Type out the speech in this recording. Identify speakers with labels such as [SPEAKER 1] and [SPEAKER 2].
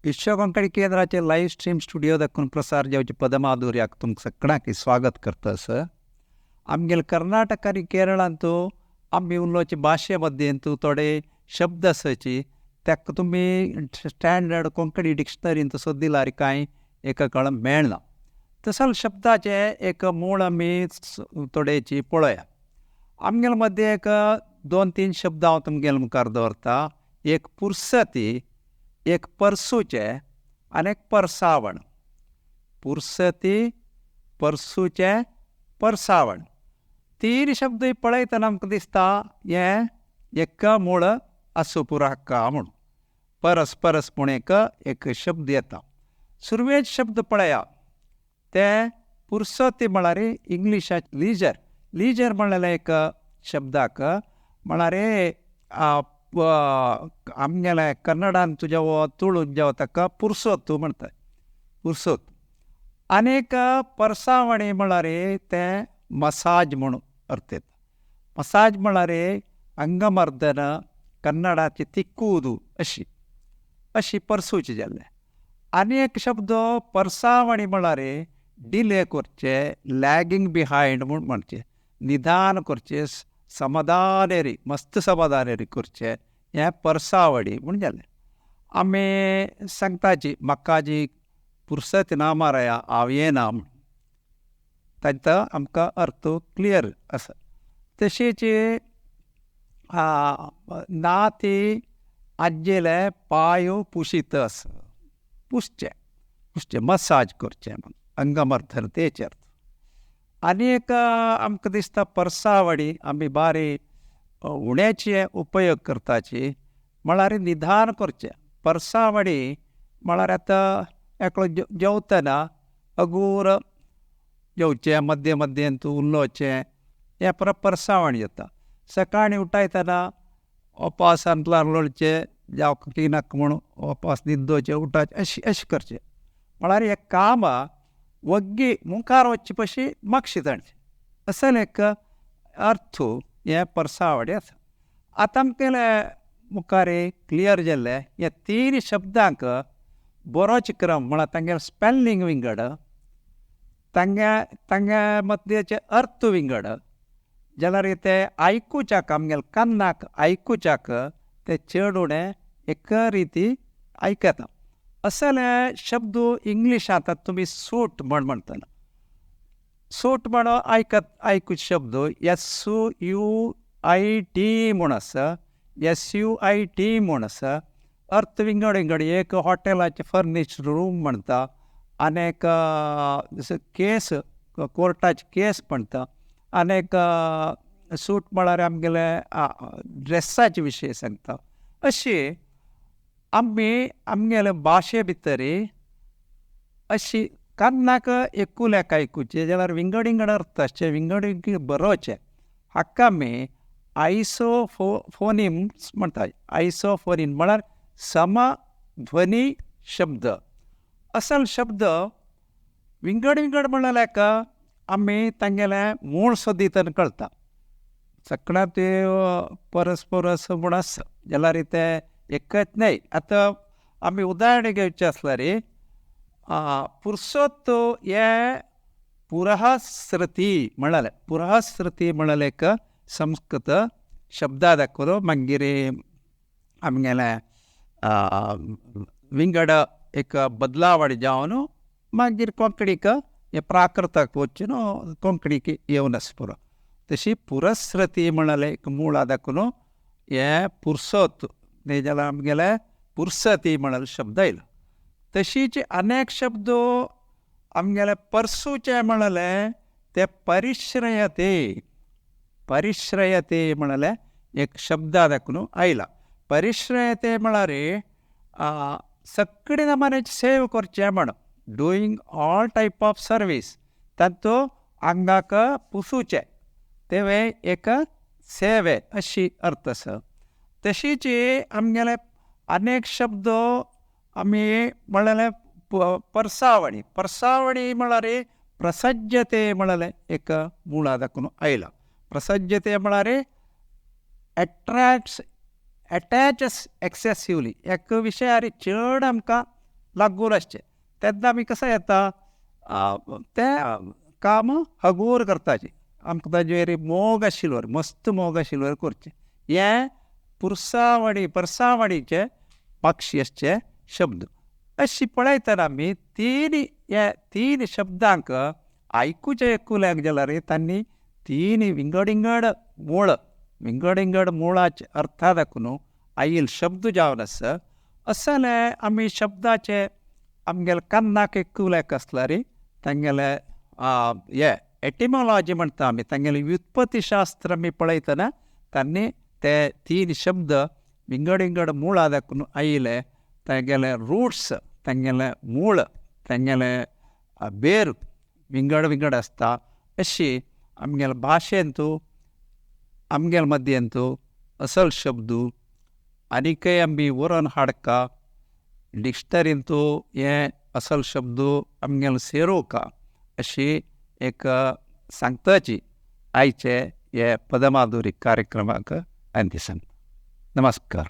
[SPEAKER 1] विश्व कोंकणी केंद्राचे live stream studio दाखवून प्रसार जावचे पदमाधुर्याक तुमकां सगळ्यांक स्वागत करता सर. आमगेले कर्नाटक आनी केरळांतू आमी उलोवचे भाशे मध्येंतू थोडे शब्द आसाची ताका तुमी स्टँडर्ड कोंकणी डिक्शनरींत तसो दिल्यार कांय एका कळ मेळना. तसल शब्दाचे एक मूळ आमी थोडेची पळोवया. आमगेले मध्य एक 2-3 शब्द हांव तुमगेले मुखार दवरता. एक पुर्सती, एक परसूचे आनी एक परसावण. पुर्सती, परसूचे, परसावण. तीन शब्द पळयतना आमकां दिसता हें एक मूळ आसूं पुराका म्हणून. परस परस म्हूण एक शब्द येता. सुरवेचे शब्द पळया ते पुर्सती म्हळ्यार इंग्लिशांत लिजर. लिजर म्हणलेले एक शब्दाक म्हळ्यार आमगेले कन्नडान तुज्या तुळून जेवा ताका पुर्सोत म्हणटात. पुर्सोत. आनीक परसावणी म्हळ्यार तें मसाज म्हणून अर्थ येता. मसाज म्हळ्यार अंगमर्दन, कन्नडाची तिक्कूदू अशी परसूचे जाल्ले. आनी एक शब्द परसावणी म्हळ्यार डिले करचे, लॅगिंग बिहायंड म्हूण म्हणचे. निदान करचे, समाधानेरी, मस्त समाधानेरी करचे, हें परसावणी म्हूण जालें. आमी सांगताची म्हाका जी पुर्सत ना मारया हांव येना म्हूण. ताचो आमकां अर्थ क्लियर आसा. तशीच ना ती आज्जेले पांय पुशितस. पुसचे मसाज करचे म्हूण अंगमर्दन तेचे अर्थ. आनी एक आमकां दिसता परसावणी आमी बारी उण्याचे उपयोग करताची म्हळ्यार निदान करचे. परसावणी म्हळ्यार आतां एकलो जेवतना अगूर जेवचे, मध्य मध्येंत उलोवचें, हें परसावणी जाता. सकाळीं उठयतना ओपासांतल्यान लोळचें जावं क्लिनक म्हूण ओपास न्हिदोवचें उठोवचें अशें करचें. म्हळ्यार हें काम वग्गी मुखार वचचे पशी म्हापशें जाणचें असले एक अर्थ हें परसावणी आसा. आतां आमगेले मुखार क्लियर जाल्ले ह्या तीन शब्दांक बरोवचे क्रम म्हळ्यार तांगेले स्पेलिंग विंगड, तांगे मध्येचे अर्थ विंगड जाल्यार ते आयकुच्याक आमगेले कान्नाक आयकुच्याक ते चड उणें एक रिती आयकता. असले शब्द इंग्लिशांत तुमी सूट म्हणटना सूट म्हण आयकूच शब्द SUIT म्हूण आसा. SUIT म्हूण आसा. अर्थ विंगड विंगड एक हॉटेलाचे फर्निश्ड रूम म्हणटा, आनीक केस कोर्टाचे केस म्हणटा, आनीक सूट म्हळ्यार आमगेले ड्रेसाचे विशय सांगता. अशी आमगेले भाशे भितर अशी कान्नाक एकुल्याक आयकुचे जाल्यार विंगड विंगड अर्थ आसचे, विंगड विंगड बरोवचे. हाका आमी आयसोफोनिम्स म्हणटात. आयसोफोनिम म्हळ्यार समध्वनी शब्द. असल शब्द विंगड विंगड म्हणल्याक आमी तांगेले मूळ सोदितन कळटा. सगळ्यांत ते परस म्हूण आसा जाल्यार ते एकच न्हय. आतां आमी उदाहरण घेवचें आसल्यार पुर्सोत हे पुरहस्रती म्हणलें एक संस्कृत शब्दा दाखोवन मागीर आमगेले विंगड एक बदलावण जावन मागीर कोंकणीक हे प्राकृताक वचून कोंकणीक येवन आसा पुरो. तशी पुरस्रती म्हणलें एक मूळ दाखोवन हे पुर्सोत न्ही जाल्यार आमगेले पुर्सती म्हणलें शब्द आयलो. तशीच अनेक शब्द आमगेले परसूचे म्हणलें ते परिश्रयते म्हणलें एक शब्दा दाखोवन आयला. परिश्रयते म्हळ्यार सगळे नमान्याची सेवा करचें म्हण. Doing all type of service. तातूंत आंगाक पुसूचें तें एक सेवे अशी अर्थ आसा. तशीच आमगेले अनेक शब्द आमी म्हणलेले परसावणी म्हळ्यार प्रसज्जते म्हणलें एक मुळा दाखोवन आयला. प्रसज्जते म्हळ्यार अटॅच एक्सेसिवली एक विशयार चड आमकां लागून आसचें. तेन्ना आमी कसो येता तें काम हगूर करपाचें. आमकां ताजेर मोग आशिल्लो मस्त मोग आशिल्लो करचें. हें परसावाडीचे मार्क्सियसचे शब्द. अशी पळयतना आमी तीन शब्दांक आयकूचे एकूल्याक जाल्यार तांणी तीन विंगड मुळाचे अर्था दाखून आयिल्ले शब्द जावन आसा. असो जाल्यार आमी शब्दाचे आमगेले कान्नाक एकूल्याक आसल्यार तांगेले एटिमॉलॉजी म्हणटा आमी तांगेलें व्युत्पत्तीशास्त्र आमी पळयतना तांणी ते तीन शब्द विंगड मुळां दाखून आयिल्ले. तांगेले रुट्स, तांगेले मूळ, तांगेले बेर विंगड आसता. अशी आमगेले भाशेंतू आमगेले मद्येंतू असल शब्द आनीकय आमी व्हरून हाडका डिक्शनरींतू हे असल शब्द आमगेले सेरोवका अशी एक सांगताची आयचे हे पदमाधुरी कार्यक्रमाक हांवें दिसान. नमस्कार.